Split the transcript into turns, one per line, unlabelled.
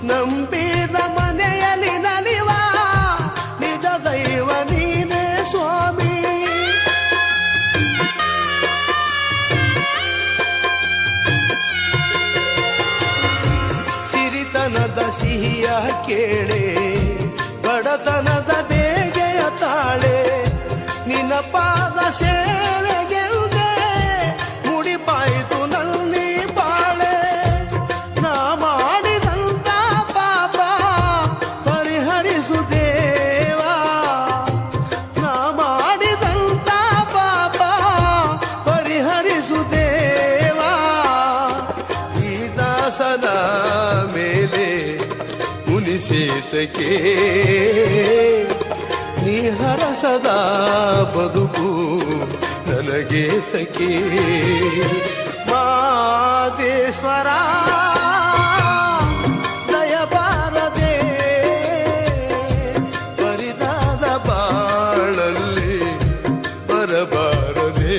ನಂಬಿದ ಮನೆಯಲ್ಲಿ ನಲಿವ ನಿಜ ದೈವ ನೀನೇ ಸ್ವಾಮಿ. ಸಿರಿತನದ ಸಿಹಿಯ ಕೇಳೆ, ಬಡತನದ ಬೇಗೆಯ ತಾಳೆ, ನಿನ್ನ ಪಾದ ಸೇವೆಗೆಲ್ದೆ ಮುಡಿಪಾಯಿತು ನಲ್ಲಿ ಬಾಳೆ. ನಾ ಮಾಡಿದಂತ ಪಾಪ ಪರಿಹರಿಸು ದೇವಾ, ನಾ ಮಾಡಿದಂತ ಪಾಪ ಪರಿಹರಿಸು ದೇವಾ. ಈ ದಾಸನ ಮೇಲೆ ಮುನಿಸೇತಕ್ಕೆ ನೀ ಹರಸದ ಬದುಕು ನನಗೇತಕ್ಕೆ. ಮಾದೇಶ್ವರ ದಯಬಾರದೆ ಪರಿದಾದ ಬಾಳಲ್ಲಿ ಬರಬಾರದೆ.